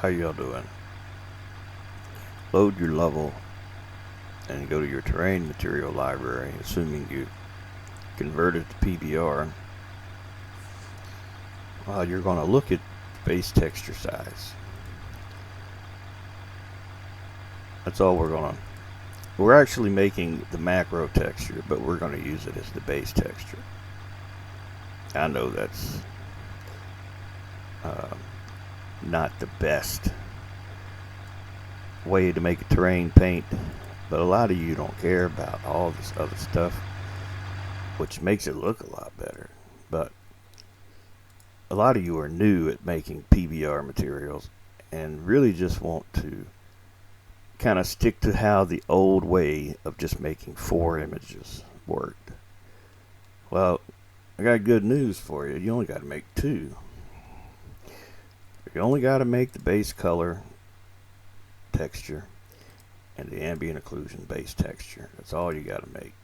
How y'all doing? Load your level and go to your terrain material library, assuming you convert it to PBR. You're going to look at base texture size. That's all we're going to. We're actually making the macro texture, but we're going to use it as the base texture. I know that's not the best way to make a terrain paint, but a lot of you don't care about all this other stuff, which makes it look a lot better. But a lot of you are new at making PBR materials and really just want to kind of stick to how the old way of just making 4 images worked. Well, I got good news for you. You only got to make 2. You only got to make the base color texture and the ambient occlusion base texture. That's all you got to make.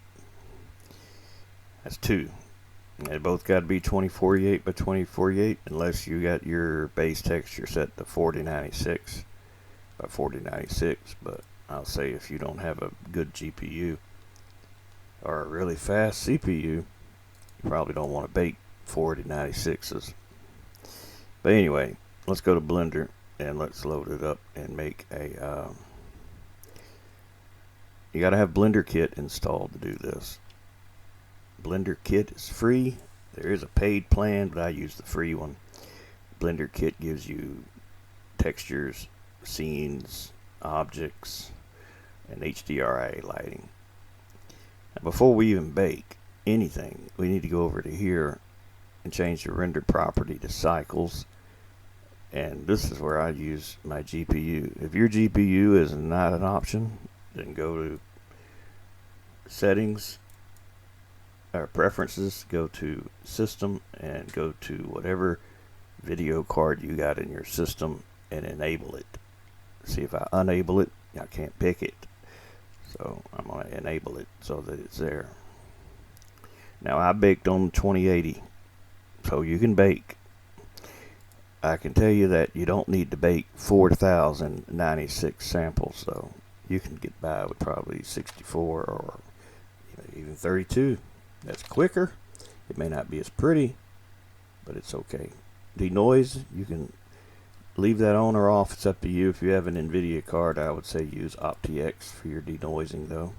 That's 2. They both got to be 2048 by 2048 unless you got your base texture set to 4096 by 4096. But I'll say if you don't have a good GPU or a really fast CPU, you probably don't want to bake 4096s. But anyway, let's go to Blender and let's load it up and make a you got to have Blender Kit installed to do this. Blender Kit is free. There is a paid plan, but I use the free one. Blender Kit gives you textures, scenes, objects, and HDRI lighting. Now, before we even bake anything, we need to go over to here and change the render property to cycles. And this is where I use my GPU. If your GPU is not an option, then go to settings or preferences, go to system, and go to whatever video card you got in your system and enable it. See, if I enable it, I can't pick it. So I'm going to enable it so that it's there. Now I baked on 2080, so you can bake. I can tell you that you don't need to bake 4,096 samples, so you can get by with probably 64 or even 32. That's quicker. It may not be as pretty, but it's okay. Denoise, you can leave that on or off. It's up to you. If you have an NVIDIA card, I would say use OptiX for your denoising, though.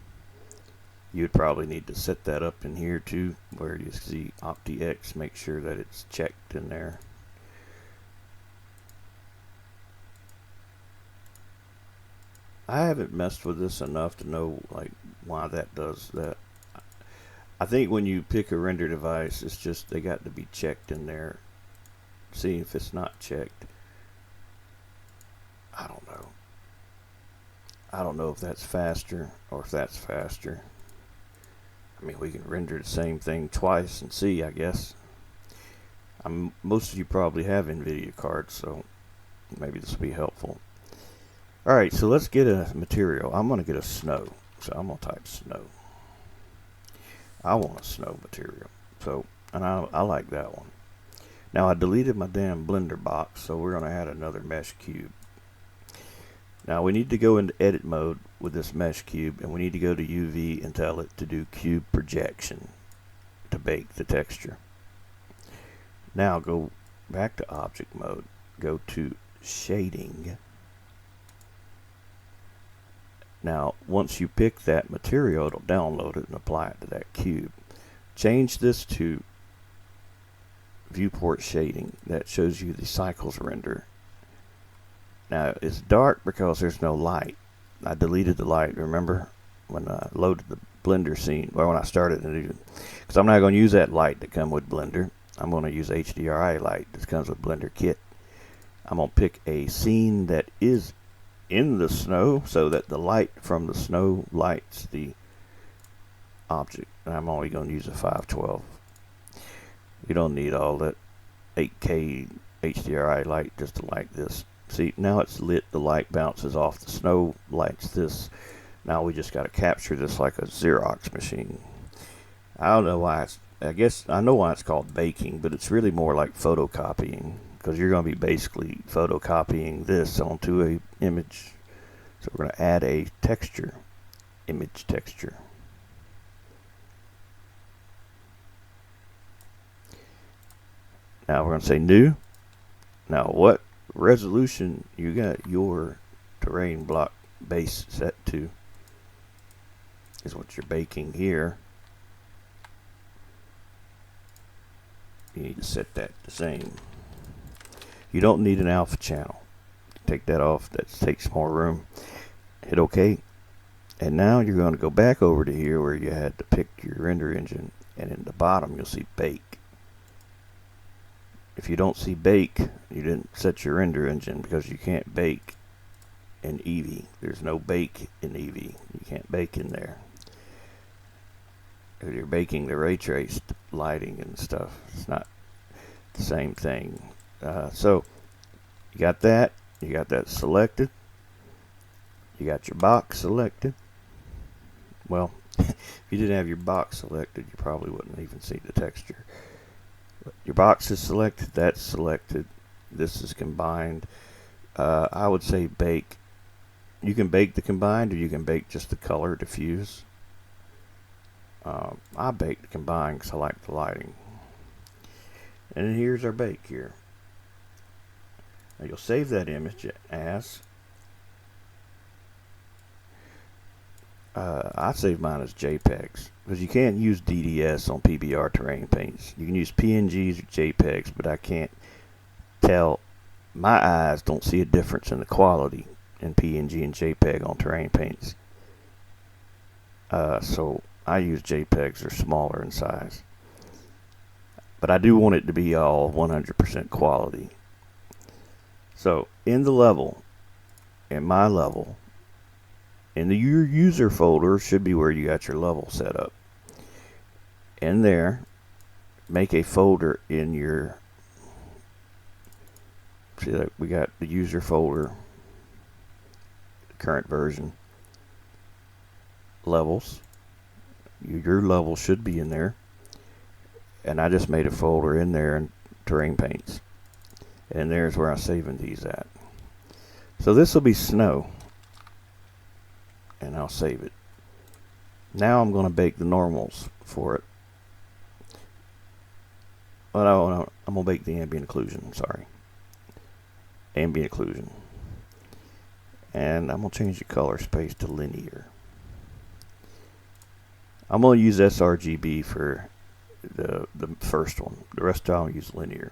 You'd probably need to set that up in here too, where you see OptiX. Make sure that it's checked in there. I haven't messed with this enough to know like why that does that. I think when you pick a render device, it's just they got to be checked in there. See if it's not checked. I don't know. I don't know if that's faster or if that's faster. I mean, we can render the same thing twice and see, I guess. Most of you probably have NVIDIA cards, so maybe this will be helpful. Alright, so let's get a material. I'm going to get a snow. So I'm going to type snow. I want a snow material. So, and I like that one. Now I deleted my damn Blender box, so we're going to add another mesh cube. Now we need to go into edit mode with this mesh cube, and we need to go to UV and tell it to do cube projection to bake the texture. Now go back to object mode, go to shading. Now once you pick that material, it'll download it and apply it to that cube. Change this to viewport shading. That shows you the cycles render. Now it's dark because there's no light. I deleted the light, remember, when I loaded the Blender scene, or when I started it, because I'm not going to use that light that comes with Blender. I'm going to use HDRI light that comes with Blender Kit. I'm going to pick a scene that is in the snow so that the light from the snow lights the object. And I'm only going to use a 512. You don't need all that 8K HDRI light just to light this. See, now it's lit, the light bounces off the snow, lights this. Now we just got to capture this like a Xerox machine. I don't know why it's, I guess I know why it's called baking, but it's really more like photocopying. because you're going to be basically photocopying this onto a image. So we're going to add a texture, image texture. Now we're going to say new. Now what resolution you got your terrain block base set to is what you're baking here. You need to set that the same. You don't need an alpha channel. Take that off. That takes more room. Hit OK. And now you're going to go back over to here where you had to pick your render engine, and in the bottom you'll see bake. If you don't see bake, you didn't set your render engine, because you can't bake in Eevee. There's no bake in Eevee. You can't bake in there. If you're baking the ray traced lighting and stuff, it's not the same thing. So you got that selected. You got your box selected. Well, if you didn't have your box selected, you probably wouldn't even see the texture. But your box is selected, that's selected, this is combined. I would say bake. You can bake the combined, or you can bake just the color diffuse. I bake the combined because I like the lighting. And then here's our bake here. Now you'll save that image as, I save mine as JPEGs, because you can't use DDS on PBR terrain paints. You can use PNGs or JPEGs, but I can't tell. My eyes don't see a difference in the quality in PNG and JPEG on terrain paints. So I use JPEGs. They're smaller in size. But I do want it to be all 100% quality. So in the level, in my level, in your user folder should be where you got your level set up. In there, make a folder in your, see that we got the user folder, current version, levels. Your level should be in there. And I just made a folder in there in terrain paints. And there's where I'm saving these at. So this will be snow. And I'll save it. Now I'm going to bake the normals for it. Oh, no, I'm going to bake the ambient occlusion, sorry. Ambient occlusion. And I'm going to change the color space to linear. I'm going to use sRGB for the first one. The rest I'll use linear.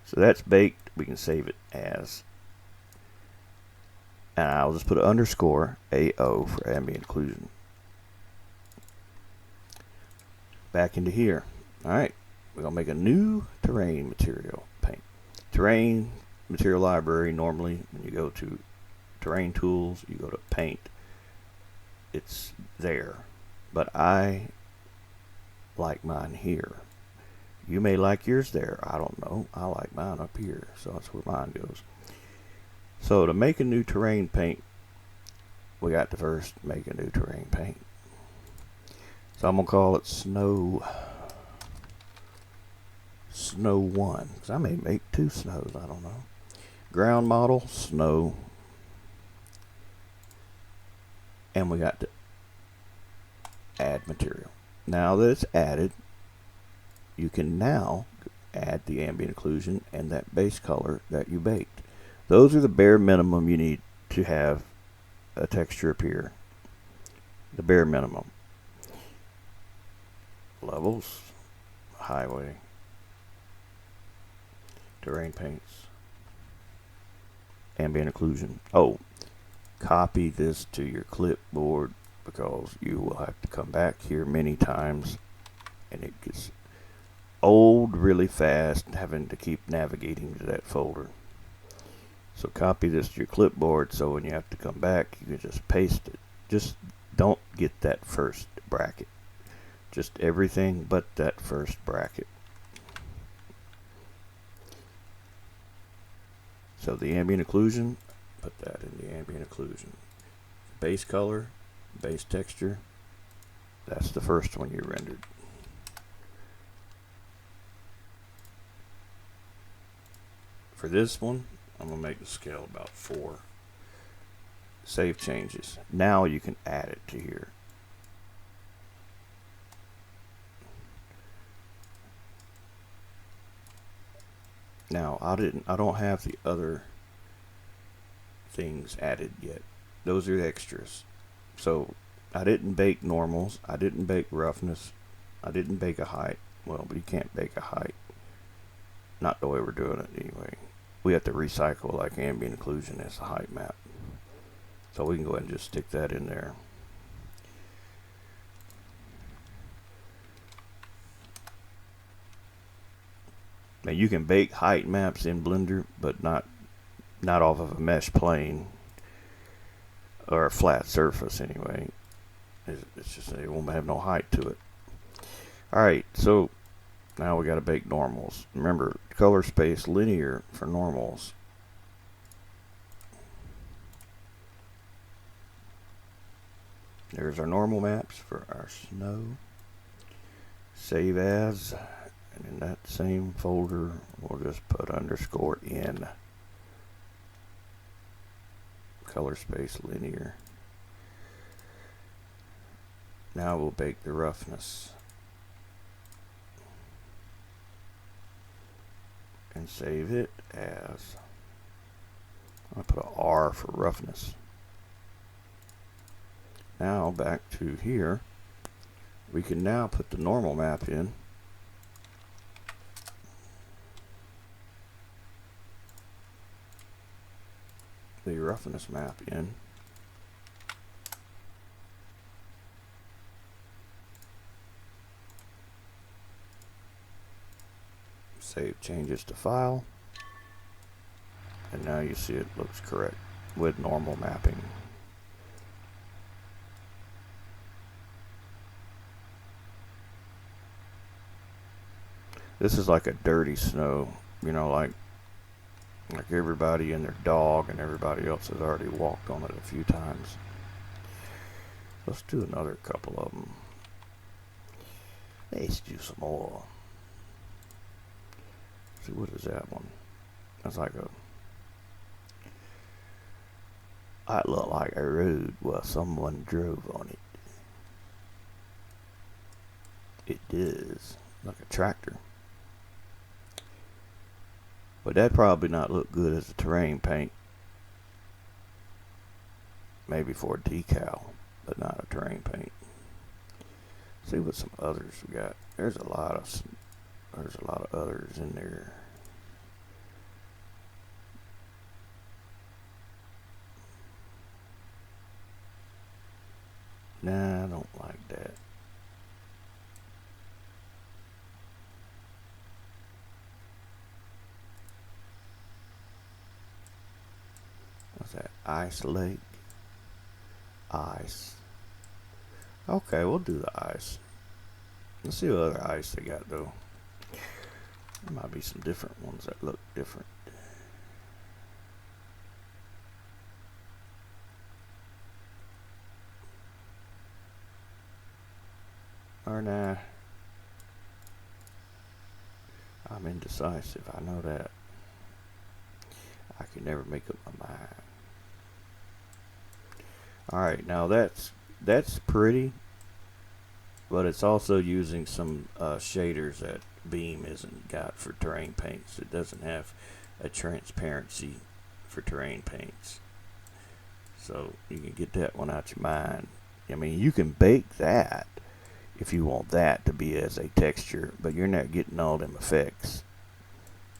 So that's baked. We can save it as. And I'll just put an underscore AO for ambient occlusion. Back into here. Alright, we're going to make a new terrain material paint. Terrain material library, normally when you go to terrain tools, you go to paint. It's there. But I like mine here. You may like yours there. I don't know. I like mine up here. So that's where mine goes. So to make a new terrain paint, we got to first make a new terrain paint. So I'm going to call it Snow 1. Because I may make 2 snows. I don't know. Ground model, snow. And we got to add material. Now that it's added, you can now add the ambient occlusion and that base color that you baked. Those are the bare minimum you need to have a texture appear. The bare minimum. Levels, highway, terrain paints, ambient occlusion. Oh, copy this to your clipboard, because you will have to come back here many times and it gets old really fast having to keep navigating to that folder. So copy this to your clipboard, so when you have to come back, you can just paste it. Just don't get that first bracket. Just everything but that first bracket. So the ambient occlusion, put that in the ambient occlusion. Base color, base texture, that's the first one you rendered. For this one, I'm going to make the scale about 4. Save changes. Now you can add it to here. Now I don't have the other things added yet. Those are extras. So I didn't bake normals, I didn't bake roughness, I didn't bake a height. Well, but you can't bake a height. Not the way we're doing it anyway. We have to recycle like ambient occlusion as a height map. So we can go ahead and just stick that in there. Now you can bake height maps in Blender, but not off of a mesh plane or a flat surface anyway. It's just it won't have no height to it. Alright, so now we got to bake normals. Remember, color space linear for normals. There's our normal maps for our snow. Save as, and in that same folder we'll just put underscore in color space linear. Now we'll bake the roughness and save it as, I'll put an R for roughness. Now back to here, we can now put the normal map in. The roughness map in. Save changes to file. And now you see it looks correct with normal mapping. This is like a dirty snow, you know, like everybody and their dog and everybody else has already walked on it a few times. Let's do another couple of them. Let's do some more. See, what is that one? That's like a, that look like a road where someone drove on it. It does, like a tractor. But that probably not look good as a terrain paint. Maybe for a decal, but not a terrain paint. See what some others we got. There's a lot of others in there. Nah, I don't like that. What's that? Ice lake? Ice. Okay, we'll do the ice. Let's see what other ice they got though. There might be some different ones that look different. Or nah. I'm indecisive, I know that. I can never make up my mind. Alright, now that's pretty, but it's also using some shaders that Beam isn't got for terrain paints. It doesn't have a transparency for terrain paints. So you can get that one out your mind. I mean, you can bake that if you want that to be as a texture, but you're not getting all them effects.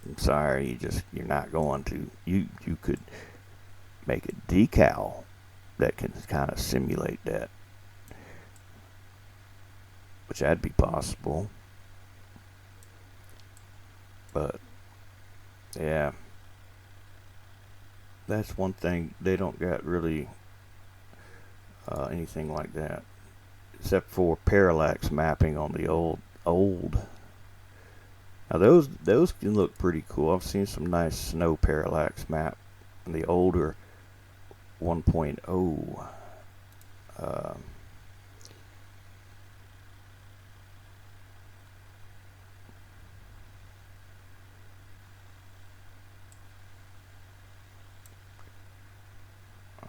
I'm sorry, you're not going to. You could make a decal that can kind of simulate that, which that'd be possible. But yeah, that's one thing they don't got really anything like that, except for parallax mapping on the old. Now those can look pretty cool. I've seen some nice snow parallax map in the older 1.0.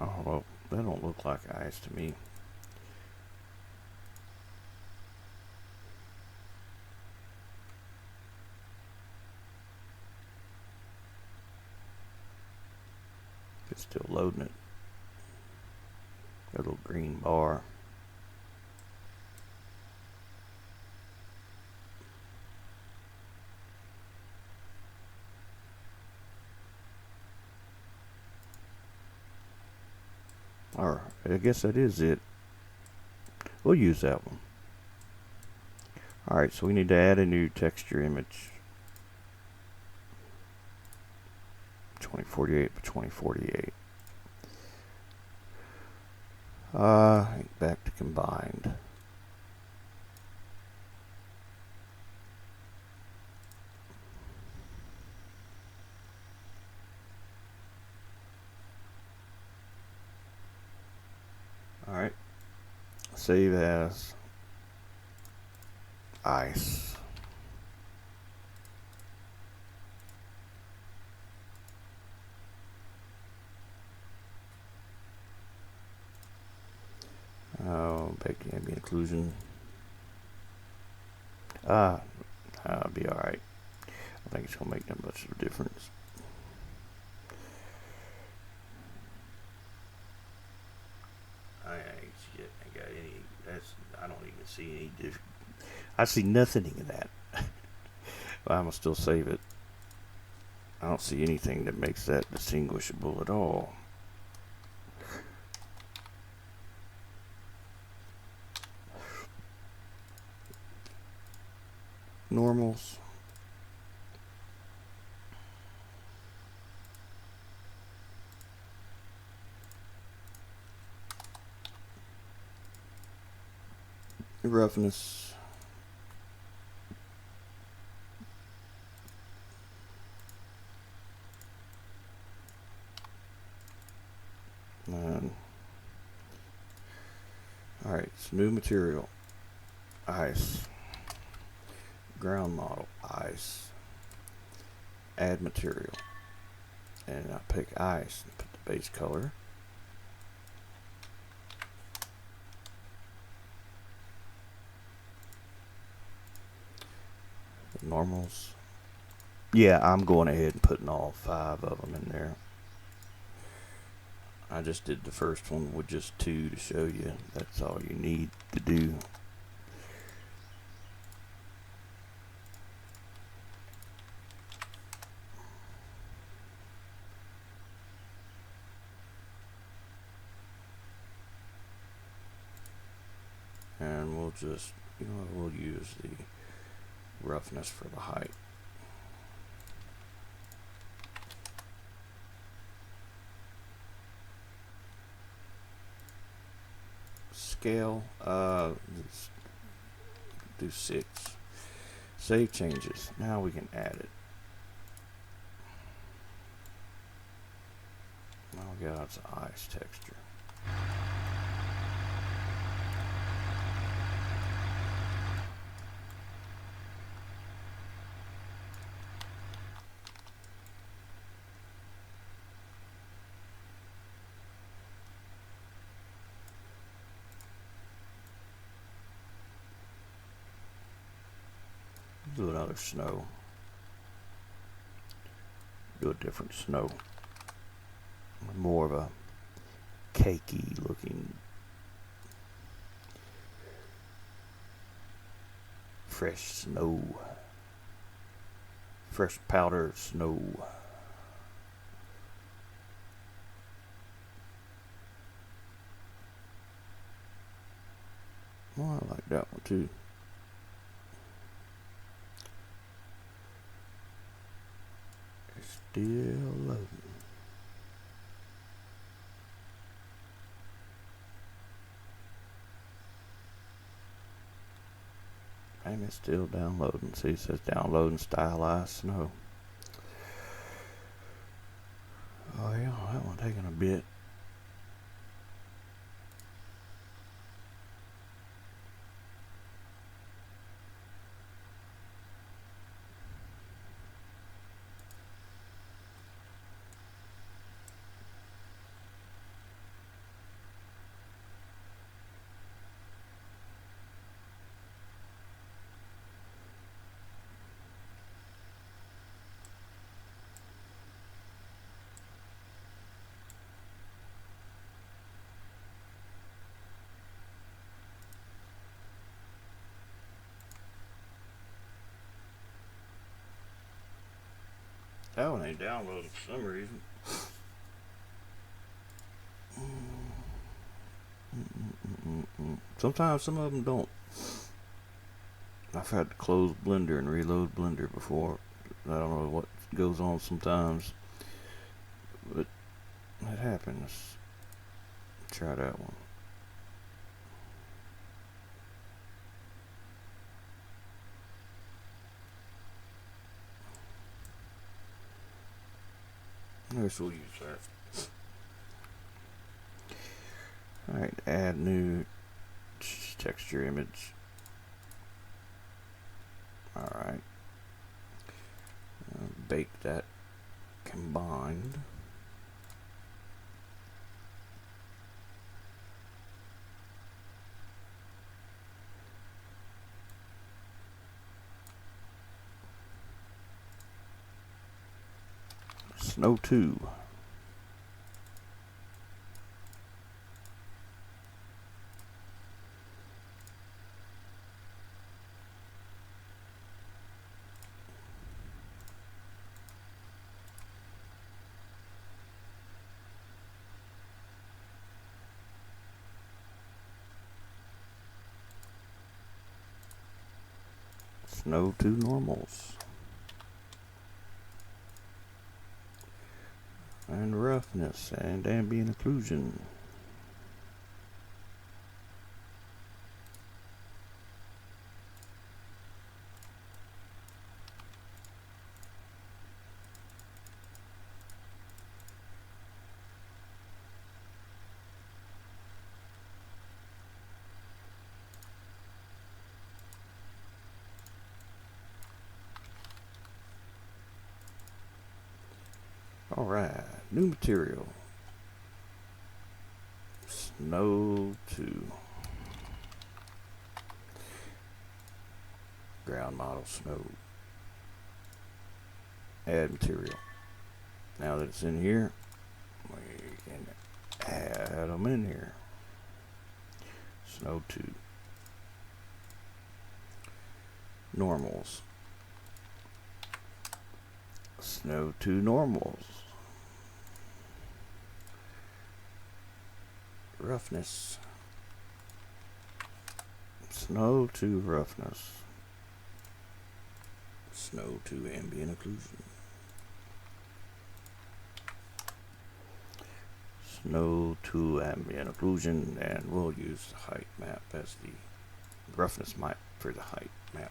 Oh, well, that don't look like ice to me. It's still loading it. That little green bar. Or, I guess that is it. We'll use that one. Alright, so we need to add a new texture image. 2048 by 2048. Back to combined. Alright. Save as ice. Baked ambient occlusion. I'll be alright. I think it's gonna make that much of a difference. I ain't got any. I don't even see any difference. I see nothing in that. But I'm gonna still save it. I don't see anything that makes that distinguishable at all. Normals. Roughness. Alright, it's new material. Ice. Ground model. Ice. Add material. And I pick ice and put the base color. The normals. Yeah, I'm going ahead and putting all 5 of them in there. I just did the first one with just 2 to show you. That's all you need to do. And we'll just, we'll use the roughness for the height. Scale, do 6. Save changes. Now we can add it. Oh god, it's ice texture. Do another snow. Do a different snow. More of a cakey looking fresh snow. Fresh powder snow. Oh, I like that one too. It's still loading. And it's still downloading. See, it says downloading stylized snow. Oh yeah, that one taking a bit. That one ain't downloading for some reason. Sometimes some of them don't. I've had to close Blender and reload Blender before. I don't know what goes on sometimes, but it happens. Try that one. I guess we'll use that. Alright, add new texture image. Alright. Bake that combined. Snow 2. Snow 2 normals. And roughness and ambient occlusion. Alright, new material. Snow 2. Ground model snow. Add material. Now that it's in here, we can add them in here. Snow 2. Normals. Snow 2 normals. Roughness. Snow 2 roughness. Snow 2 ambient occlusion. Snow 2 ambient occlusion, and we'll use the height map as the roughness map for the height map.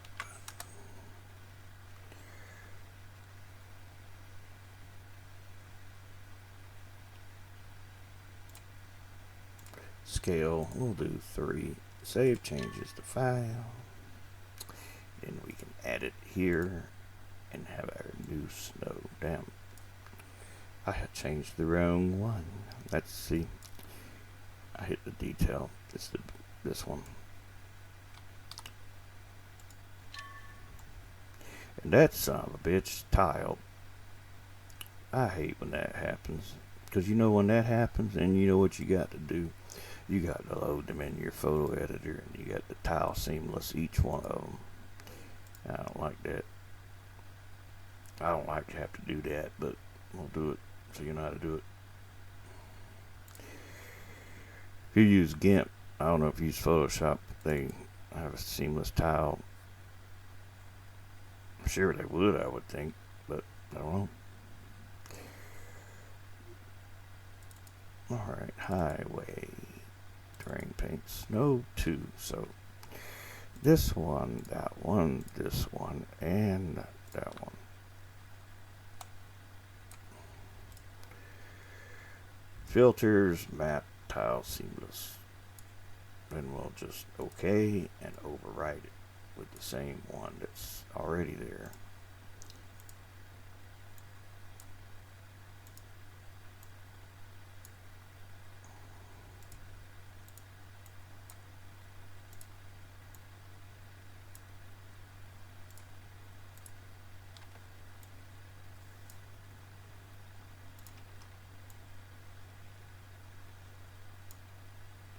Scale, we'll do 3. Save changes to file. Then we can add it here and have our new snow. Damn, I had changed the wrong one. Let's see. I hit the detail. It's this one. And that son of a bitch tiled. I hate when that happens. Because you know when that happens, and you know what you got to do. You got to load them in your photo editor, and you got to tile seamless each one of them. I don't like that. I don't like to have to do that, but we'll do it so you know how to do it. If you use GIMP, I don't know if you use Photoshop, they have a seamless tile. I'm sure they would, I would think, but I don't know. Alright, highway. Terrain paint, snow 2. So this one, that one, this one, and that one. Filters, map, tile, seamless. Then we'll just OK and overwrite it with the same one that's already there.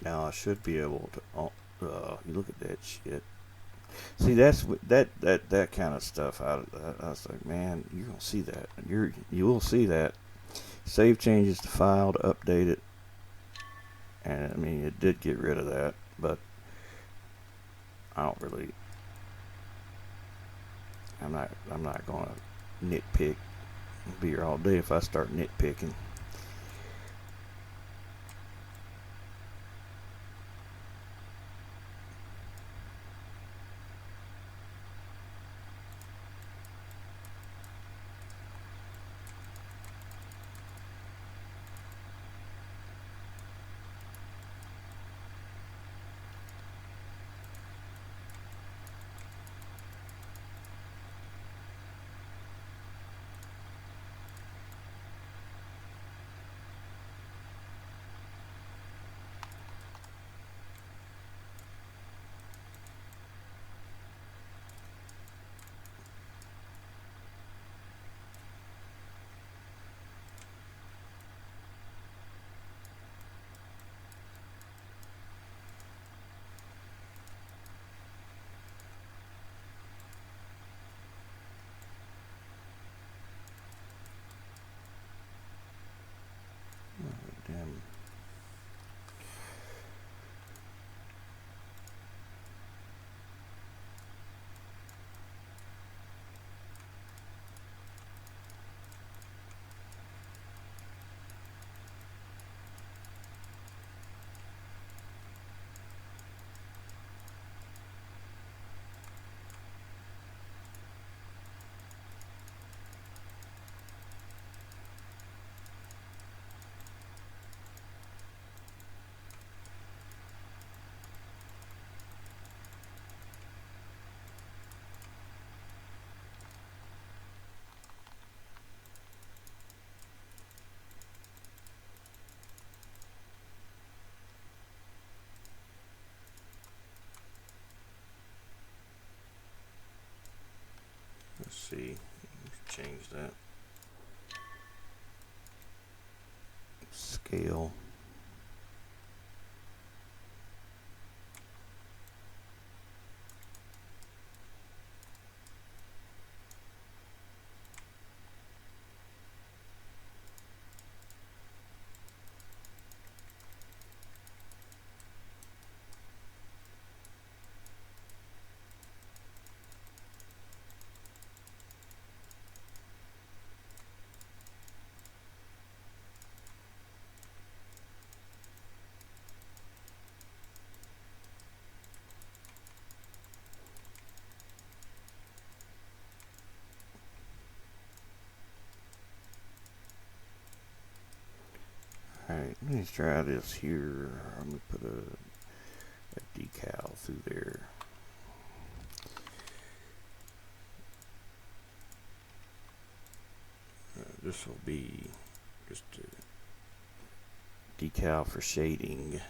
Now I should be able to, you look at that shit. See, that's that kind of stuff. I was like, man, you're gonna see that. You will see that. Save changes to file to update it, and I mean, it did get rid of that, but I don't really. I'm not gonna nitpick. I'll be here all day if I start nitpicking. Oh, damn. Let's see. Let's change that. Scale. Alright, let me try this here. I'm going to put a decal through there. This will be just a decal for shading.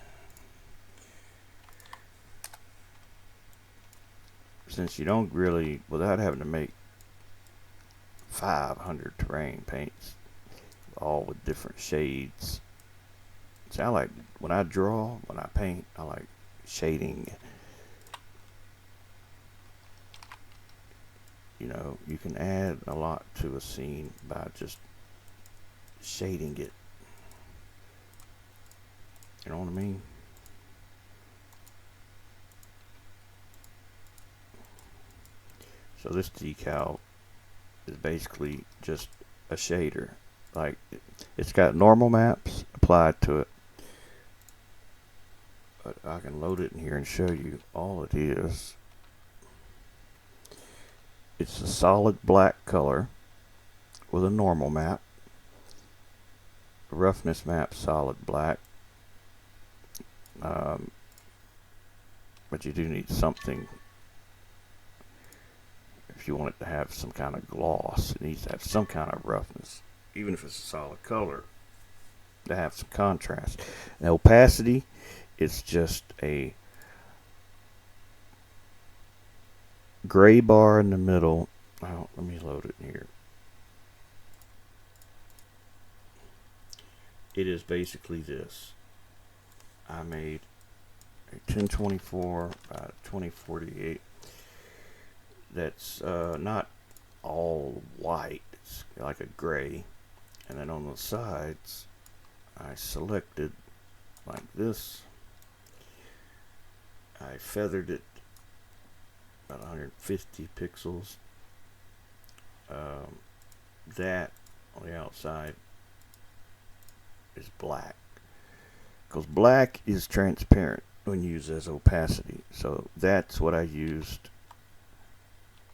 Since you don't really, without having to make 500 terrain paints, all with different shades. See, I like, when I draw, when I paint, I like shading. You know, you can add a lot to a scene by just shading it. You know what I mean? So this decal is basically just a shader. Like, it's got normal maps applied to it. But I can load it in here and show you all it is. It's a solid black color with a normal map. The roughness map solid black. But you do need something. If you want it to have some kind of gloss, it needs to have some kind of roughness, even if it's a solid color, to have some contrast. Now, opacity, it's just a gray bar in the middle. Oh, let me load it here. It is basically this. I made a 1024 by 2048 that's not all white. It's like a gray. And then on the sides, I selected like this. I feathered it about 150 pixels. That on the outside is black, because black is transparent when used as opacity. So that's what I used